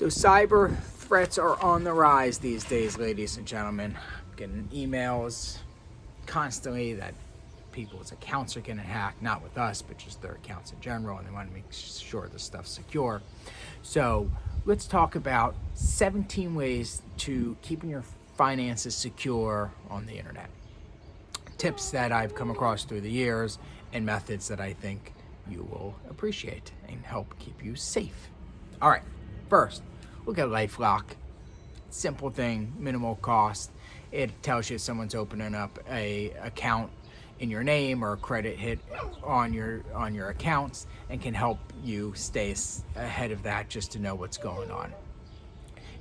So cyber threats are on the rise these days, ladies and gentlemen. I'm getting emails constantly that people's accounts are getting hacked, not with us, but just their accounts in general, and they want to make sure the stuff's secure. So let's talk about 17 ways to keeping your finances secure on the internet. Tips that I've come across through the years and methods that I think you will appreciate and help keep you safe. All right, first, look at LifeLock. Simple thing, minimal cost. It tells you if someone's opening up a account in your name or a credit hit on your accounts, and can help you stay ahead of that just to know what's going on.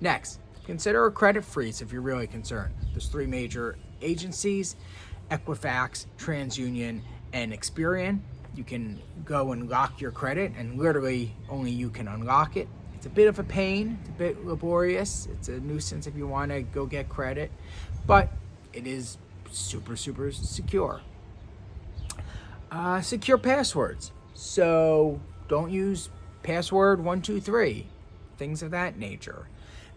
Next, consider a credit freeze if you're really concerned. There's 3 major agencies: Equifax, TransUnion, and Experian. You can go and lock your credit, and literally only you can unlock it. It's a bit of a pain, it's a bit laborious, it's a nuisance if you want to go get credit, but it is super secure. Secure passwords. So don't use password 123, things of that nature.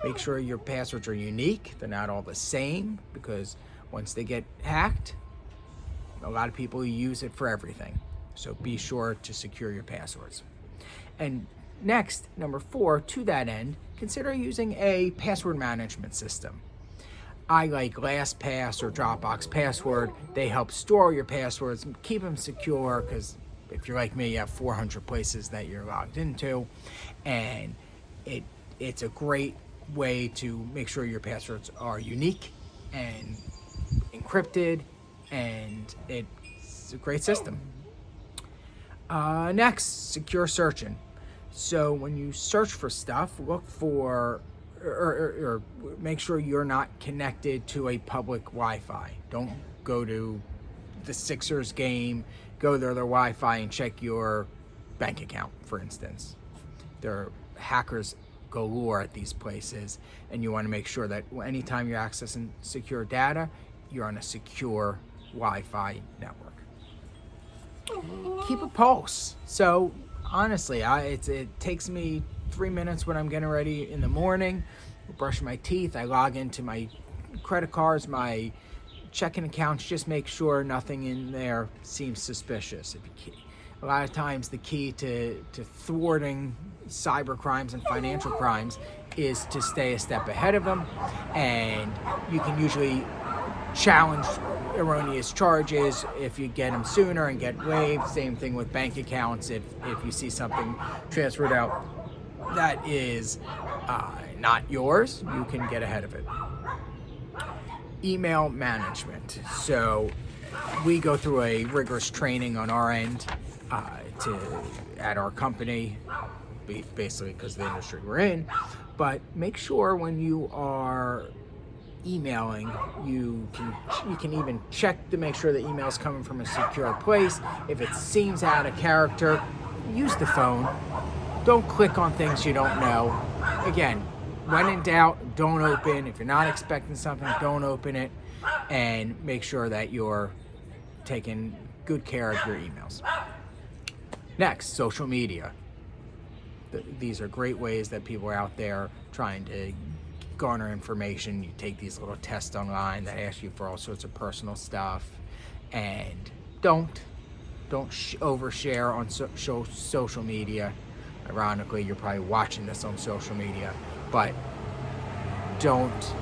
Make sure your passwords are unique, they're not all the same, because once they get hacked, a lot of people use it for everything. So be sure to secure your passwords. And next, number 4, to that end, consider using a password management system. I like LastPass or Dropbox Password. They help store your passwords, keep them secure, because if you're like me, you have 400 places that you're logged into, and it's a great way to make sure your passwords are unique and encrypted, and it's a great system. Next, secure searching. So when you search for stuff, look for or make sure you're not connected to a public Wi-Fi. Don't go to the Sixers game, go to their Wi-Fi and check your bank account, for instance. There are hackers galore at these places, and you want to make sure that anytime you're accessing secure data, you're on a secure Wi-Fi network. Keep a pulse. So honestly, it takes me 3 minutes when I'm getting ready in the morning, brushing my teeth. I log into my credit cards, my checking accounts, just make sure nothing in there seems suspicious. A lot of times the key to thwarting cyber crimes and financial crimes is to stay a step ahead of them, and you can usually challenge erroneous charges if you get them sooner and get waived. Same thing with bank accounts. If you see something transferred out that is not yours, you can get ahead of it. Email management. So we go through a rigorous training on our end at our company, basically because of the industry we're in. But make sure when you are emailing, you can even check to make sure the email is coming from a secure place. If it seems out of character, use the phone. Don't click on things you don't know. Again, when in doubt, don't open. If you're not expecting something, don't open it, and make sure that you're taking good care of your emails. Next, social media. These are great ways that people are out there trying to garner information. You take these little tests online that ask you for all sorts of personal stuff, and don't overshare on social media. Ironically, you're probably watching this on social media, but don't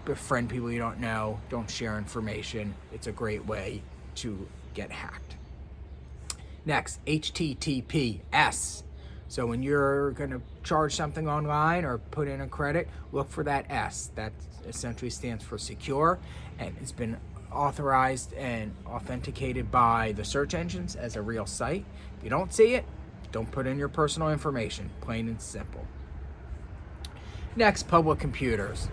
befriend people you don't know. Don't share information. It's a great way to get hacked. Next, HTTPS. So when you're going to charge something online or put in a credit, look for that S. That essentially stands for secure, and it's been authorized and authenticated by the search engines as a real site. If you don't see it, don't put in your personal information, plain and simple. Next, public computers.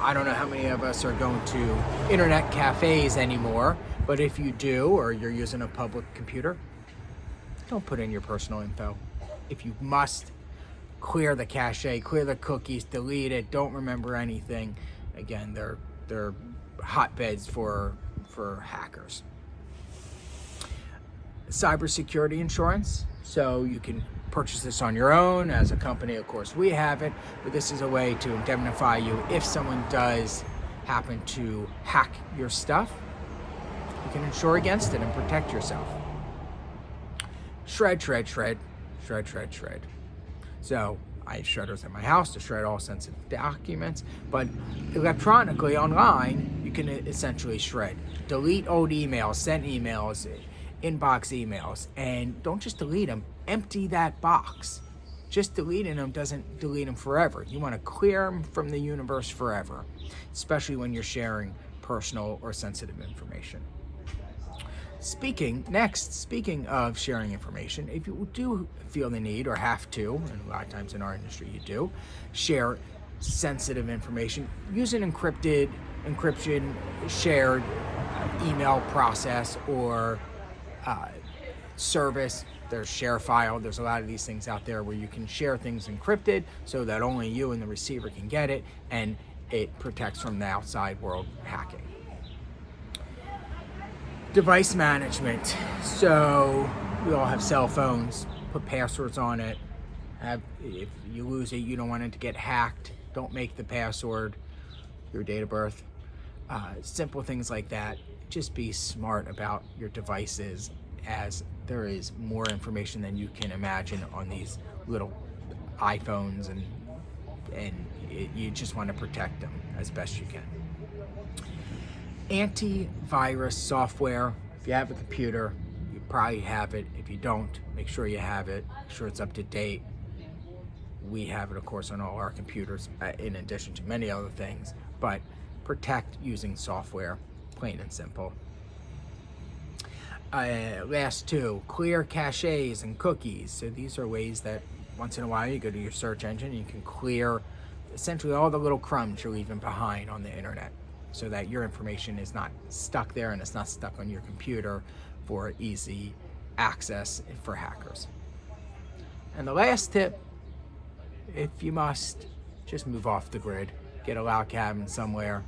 I don't know how many of us are going to internet cafes anymore, but if you do, or you're using a public computer, don't put in your personal info. If you must, clear the cache, clear the cookies, delete it, don't remember anything. Again, they're hotbeds for hackers. Cybersecurity insurance. So you can purchase this on your own. As a company, of course, we have it, but this is a way to indemnify you if someone does happen to hack your stuff. You can insure against it and protect yourself. Shred, shred, shred, shred, shred, shred. So I have shredders at my house to shred all sensitive documents, but electronically online, you can essentially shred. Delete old emails, sent emails, inbox emails, and don't just delete them, empty that box. Just deleting them doesn't delete them forever. You want to clear them from the universe forever, especially when you're sharing personal or sensitive information. Speaking of sharing information, if you do feel the need or have to, and a lot of times in our industry you do, share sensitive information, use an encryption shared email process or service. There's ShareFile. There's a lot of these things out there where you can share things encrypted so that only you and the receiver can get it, and it protects from the outside world hacking. Device management. So we all have cell phones. Put passwords on it. If you lose it, you don't want it to get hacked. Don't make the password your date of birth. Simple things like that. Just be smart about your devices, as there is more information than you can imagine on these little iPhones, and you just want to protect them as best you can. Antivirus software. If you have a computer, you probably have it. If you don't, make sure you have it. Make sure it's up to date. We have it, of course, on all our computers, in addition to many other things. But protect using software, plain and simple. Last two, clear caches and cookies. So these are ways that once in a while you go to your search engine and you can clear essentially all the little crumbs you're leaving behind on the internet, so that your information is not stuck there and it's not stuck on your computer for easy access for hackers. And the last tip, if you must, just move off the grid. Get a log cabin somewhere,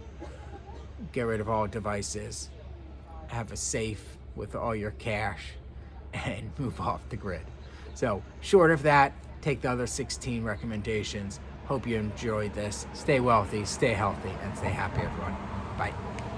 get rid of all devices, have a safe with all your cash, and move off the grid. So short of that, take the other 16 recommendations. Hope you enjoyed this. Stay wealthy, stay healthy, and stay happy, everyone. Bye.